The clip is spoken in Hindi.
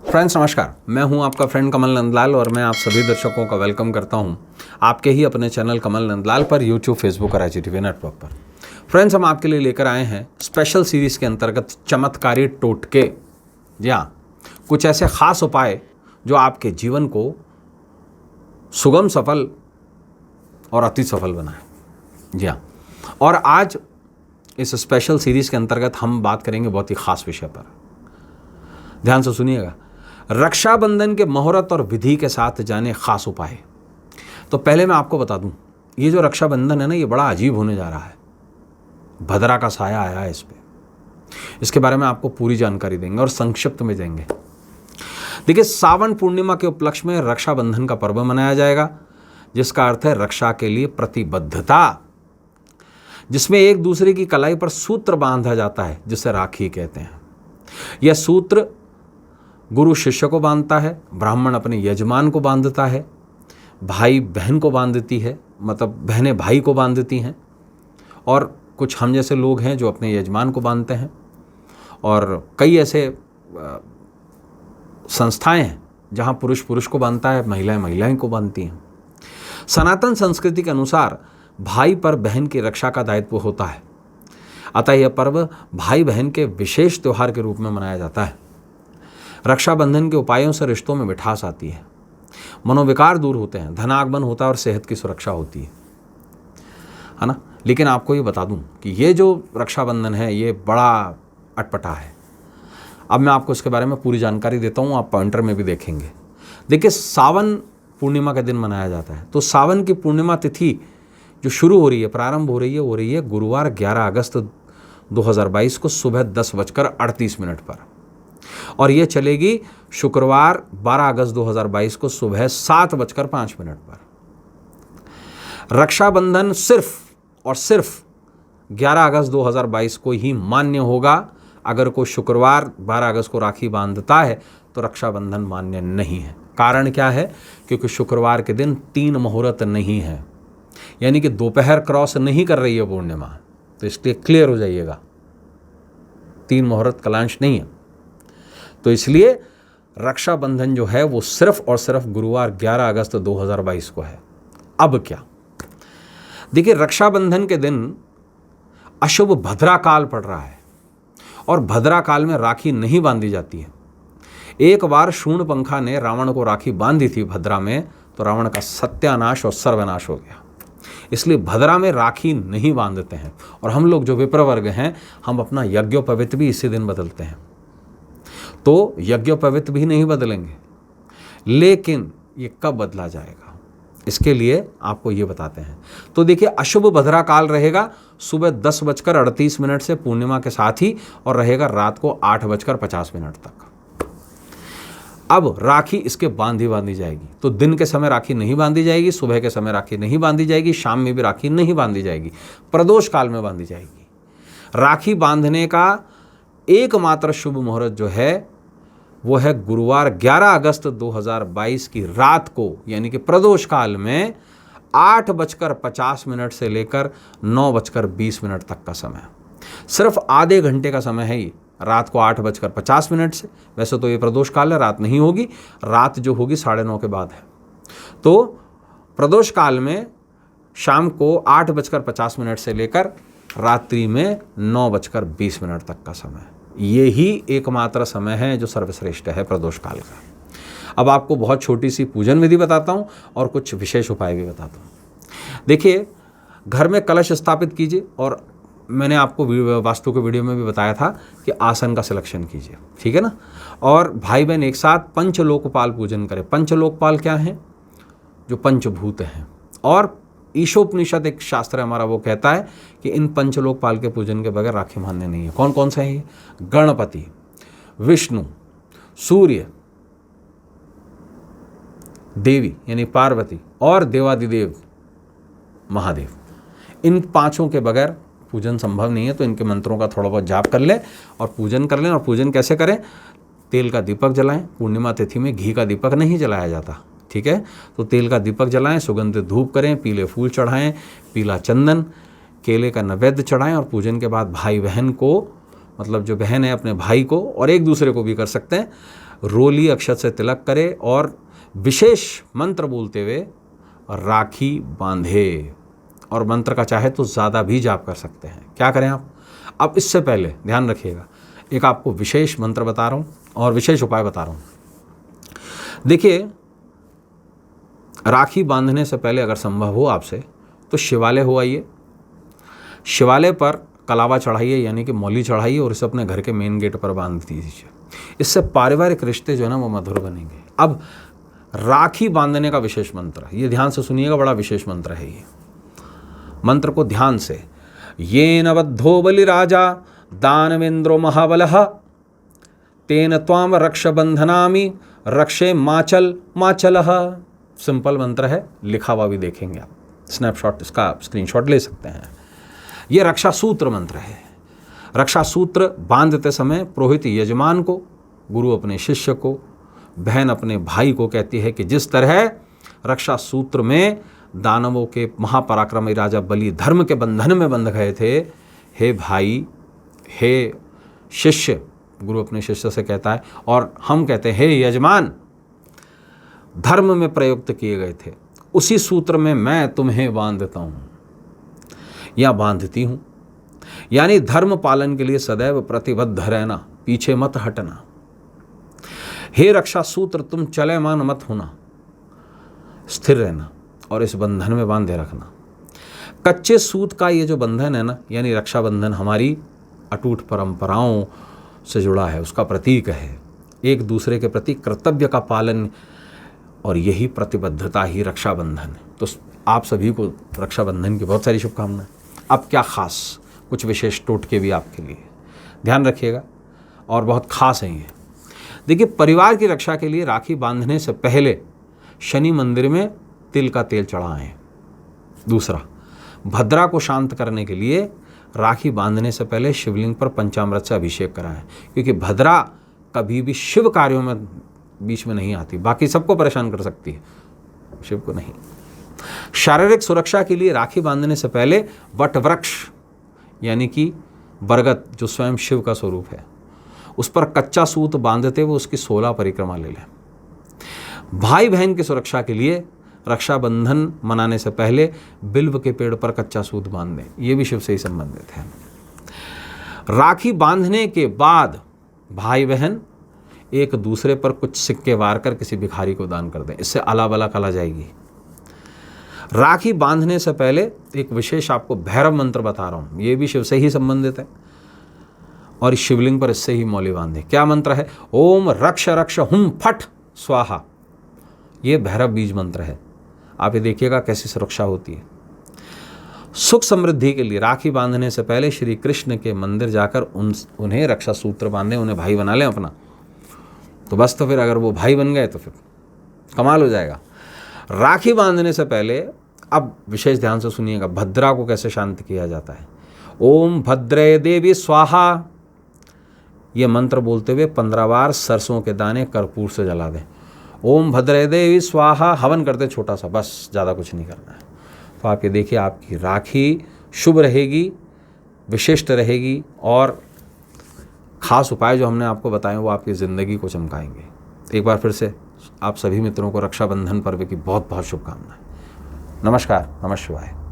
फ्रेंड्स नमस्कार, मैं हूं आपका फ्रेंड कमल नंदलाल और मैं आप सभी दर्शकों का वेलकम करता हूं आपके ही अपने चैनल कमल नंदलाल पर यूट्यूब, फेसबुक और IGTV नेटवर्क पर। फ्रेंड्स, हम आपके लिए लेकर आए हैं स्पेशल सीरीज़ के अंतर्गत चमत्कारी टोटके। जी हाँ, कुछ ऐसे खास उपाय जो आपके जीवन को सुगम, सफल और अति सफल बनाए। जी हाँ, और आज इस स्पेशल सीरीज़ के अंतर्गत हम बात करेंगे बहुत ही खास विषय पर। ध्यान से सुनिएगा, रक्षाबंधन के मुहूर्त और विधि के साथ जाने खास उपाय। तो पहले मैं आपको बता दूं, ये जो रक्षाबंधन है ना, ये बड़ा अजीब होने जा रहा है। भद्रा का साया आया है इस पे। इसके बारे में आपको पूरी जानकारी देंगे और संक्षिप्त में देंगे। देखिए, सावन पूर्णिमा के उपलक्ष्य में रक्षाबंधन का पर्व मनाया जाएगा, जिसका अर्थ है रक्षा के लिए प्रतिबद्धता, जिसमें एक दूसरे की कलाई पर सूत्र बांधा जाता है, जिसे राखी कहते हैं। यह सूत्र गुरु शिष्य को बांधता है, ब्राह्मण अपने यजमान को बांधता है, भाई बहन को बांधती है, मतलब बहनें भाई को बांधती हैं, और कुछ हम जैसे लोग हैं जो अपने यजमान को बांधते हैं, और कई ऐसे संस्थाएं हैं जहां पुरुष पुरुष को बांधता है, महिलाएं महिलाएं को बांधती हैं। सनातन संस्कृति के अनुसार भाई पर बहन की रक्षा का दायित्व होता है, अतः यह पर्व भाई बहन के विशेष त्यौहार के रूप में मनाया जाता है। रक्षाबंधन के उपायों से रिश्तों में मिठास आती है, मनोविकार दूर होते हैं, धनागमन होता है और सेहत की सुरक्षा होती है ना। लेकिन आपको ये बता दूं कि ये जो रक्षाबंधन है ये बड़ा अटपटा है। अब मैं आपको इसके बारे में पूरी जानकारी देता हूँ, आप पॉइंटर में भी देखेंगे। देखिए, सावन पूर्णिमा के दिन मनाया जाता है। तो सावन की पूर्णिमा तिथि जो शुरू हो रही है, प्रारंभ हो रही है गुरुवार 11 अगस्त 2022 को सुबह 10:38 पर, और ये चलेगी शुक्रवार 12 अगस्त 2022 को सुबह 7:05 पर। रक्षाबंधन सिर्फ और सिर्फ 11 अगस्त 2022 को ही मान्य होगा। अगर कोई शुक्रवार 12 अगस्त को राखी बांधता है तो रक्षाबंधन मान्य नहीं है। कारण क्या है? क्योंकि शुक्रवार के दिन 3 मुहूर्त नहीं है, यानी कि दोपहर क्रॉस नहीं कर रही है पूर्णिमा, तो इसलिए क्लियर हो जाइएगा, 3 मुहूर्त कलांश नहीं है। तो इसलिए रक्षाबंधन जो है वो सिर्फ और सिर्फ गुरुवार 11 अगस्त 2022 को है। अब क्या? देखिए, रक्षाबंधन के दिन अशुभ भद्रा काल पड़ रहा है, और भद्रा काल में राखी नहीं बांधी जाती है। एक बार शूर्पणखा ने रावण को राखी बांधी थी भद्रा में, तो रावण का सत्यानाश और सर्वनाश हो गया। इसलिए भद्रा में राखी नहीं बांधते हैं। और हम लोग जो विप्र वर्ग हैं, हम अपना यज्ञोपवीत भी इसी दिन बदलते हैं। तो यज्ञोपवीत भी नहीं बदलेंगे, लेकिन ये कब बदला जाएगा इसके लिए आपको ये बताते हैं। तो देखिए, अशुभ भद्रा काल रहेगा सुबह 10:38 से पूर्णिमा के साथ ही, और रहेगा रात को 8:50 तक। अब राखी इसके बांधी जाएगी। तो दिन के समय राखी नहीं बांधी जाएगी, सुबह के समय राखी नहीं बांधी जाएगी, शाम में भी राखी नहीं बांधी जाएगी, प्रदोष काल में बांधी जाएगी। राखी बांधने का एकमात्र शुभ मुहूर्त जो है वो है गुरुवार 11 अगस्त 2022 की रात को, यानी कि प्रदोष काल में 8:50 से लेकर 9:20 तक का समय। सिर्फ आधे घंटे का समय है ये, रात को 8:50 से। वैसे तो ये प्रदोष काल है, रात नहीं होगी, रात जो होगी 9:30 के बाद है। तो प्रदोष काल में शाम को 8:50 से लेकर रात्रि में 9:20 तक का समय, ये ही एकमात्र समय है जो सर्वश्रेष्ठ है प्रदोष काल का। अब आपको बहुत छोटी सी पूजन विधि बताता हूँ और कुछ विशेष उपाय भी बताता हूँ। देखिए, घर में कलश स्थापित कीजिए, और मैंने आपको वास्तु के वीडियो में भी बताया था कि आसन का सिलेक्शन कीजिए, ठीक है ना। और भाई बहन एक साथ पंचलोकपाल पूजन करें। पंचलोकपाल क्या हैं? जो पंचभूत हैं। और ईशोपनिषद एक शास्त्र है हमारा, वो कहता है कि इन पंचलोकपाल के पूजन के बगैर राखी मान्य नहीं है। कौन कौन से हैं ये? गणपति, विष्णु, सूर्य, देवी यानी पार्वती, और देवादिदेव महादेव। इन 5 के बगैर पूजन संभव नहीं है। तो इनके मंत्रों का थोड़ा बहुत जाप कर लें और पूजन कर लें। और पूजन कैसे करें? तेल का दीपक जलाएं। पूर्णिमा तिथि में घी का दीपक नहीं जलाया जाता, ठीक है। तो तेल का दीपक जलाएं, सुगंधित धूप करें, पीले फूल चढ़ाएं, पीला चंदन, केले का नैवेद्य चढ़ाएं और पूजन के बाद भाई बहन को, मतलब जो बहन है अपने भाई को और एक दूसरे को भी कर सकते हैं, रोली अक्षत से तिलक करे और विशेष मंत्र बोलते हुए राखी बांधे। और मंत्र का चाहे तो ज़्यादा भी जाप कर सकते हैं। क्या करें आप? अब इससे पहले ध्यान रखिएगा, एक आपको विशेष मंत्र बता रहा हूँ और विशेष उपाय बता रहा हूँ। देखिए, राखी बांधने से पहले अगर संभव हो आपसे तो शिवालय हो आइए, शिवालय पर कलावा चढ़ाइए यानी कि मौली चढ़ाइए और इसे अपने घर के मेन गेट पर बांध दीजिए। इससे पारिवारिक रिश्ते जो है ना वो मधुर बनेंगे। अब राखी बांधने का विशेष मंत्र, ये ध्यान से सुनिएगा, बड़ा विशेष मंत्र है ये। मंत्र को ध्यान से, येन बद्धो बलिराजा दानवेंद्रो महाबलः तेन त्वाम रक्ष बंधनामि रक्षे माचल माचलः। सिंपल मंत्र है, लिखा हुआ भी देखेंगे आप, स्नैपशॉट इसका स्क्रीनशॉट ले सकते हैं। यह रक्षा सूत्र मंत्र है। रक्षा सूत्र बांधते समय पुरोहित यजमान को, गुरु अपने शिष्य को, बहन अपने भाई को कहती है कि जिस तरह रक्षा सूत्र में दानवों के महापराक्रमी राजा बलि धर्म के बंधन में बंध गए थे, हे भाई, हे शिष्य, गुरु अपने शिष्य से कहता है, और हम कहते हैं हे यजमान, धर्म में प्रयुक्त किए गए थे, उसी सूत्र में मैं तुम्हें बांधता हूँ या बांधती हूँ। यानी धर्म पालन के लिए सदैव प्रतिबद्ध रहना, पीछे मत हटना। हे रक्षा सूत्र, तुम चलेमान मत होना, स्थिर रहना और इस बंधन में बांधे रखना। कच्चे सूत का ये जो बंधन है ना, यानी रक्षाबंधन हमारी अटूट परंपराओं से जुड़ा है, उसका प्रतीक है। एक दूसरे के प्रति कर्तव्य का पालन और यही प्रतिबद्धता ही रक्षाबंधन है। तो आप सभी को रक्षाबंधन की बहुत सारी शुभकामनाएं। अब क्या खास, कुछ विशेष टोटके भी आपके लिए, ध्यान रखिएगा और बहुत खास है ये। देखिए, परिवार की रक्षा के लिए राखी बांधने से पहले शनि मंदिर में तिल का तेल चढ़ाएं। दूसरा, भद्रा को शांत करने के लिए राखी बांधने से पहले शिवलिंग पर पंचामृत से अभिषेक कराएं, क्योंकि भद्रा कभी भी शिव कार्यों में बीच में नहीं आती, बाकी सबको परेशान कर सकती है, शिव को नहीं। शारीरिक सुरक्षा के लिए राखी बांधने से पहले वट वृक्ष यानी कि बरगद, जो स्वयं शिव का स्वरूप है, उस पर कच्चा सूत बांधते हुए उसकी 16 परिक्रमा ले लें। भाई बहन की सुरक्षा के लिए रक्षाबंधन मनाने से पहले बिल्व के पेड़ पर कच्चा सूत बांध दें, ये भी शिव से ही संबंधित है। राखी बांधने के बाद भाई बहन एक दूसरे पर कुछ सिक्के वार कर किसी भिखारी को दान कर दें, इससे अला बला कला जाएगी। राखी बांधने से पहले एक विशेष आपको भैरव मंत्र बता रहा हूँ, ये भी शिव से ही संबंधित है और इस शिवलिंग पर इससे ही मौली बांधे। क्या मंत्र है? ओम रक्ष रक्ष हुम फट स्वाहा। ये भैरव बीज मंत्र है। आप ये देखिएगा कैसी सुरक्षा होती है। सुख समृद्धि के लिए राखी बांधने से पहले श्री कृष्ण के मंदिर जाकर उन्हें रक्षा सूत्र बांधें, उन्हें भाई बना लें अपना, तो बस, तो फिर अगर वो भाई बन गए तो फिर कमाल हो जाएगा। राखी बांधने से पहले अब विशेष ध्यान से सुनिएगा, भद्रा को कैसे शांत किया जाता है। ओम भद्रे देवी स्वाहा, ये मंत्र बोलते हुए 15 बार सरसों के दाने कर्पूर से जला दें। ओम भद्रे देवी स्वाहा, हवन करते छोटा सा, बस, ज़्यादा कुछ नहीं करना है। तो आप ये देखिए, आपकी राखी शुभ रहेगी, विशिष्ट रहेगी और खास उपाय जो हमने आपको बताए वो आपकी ज़िंदगी को चमकाएंगे। एक बार फिर से आप सभी मित्रों को रक्षाबंधन पर्व की बहुत बहुत शुभकामनाएं। नमस्कार, नमः शिवाय।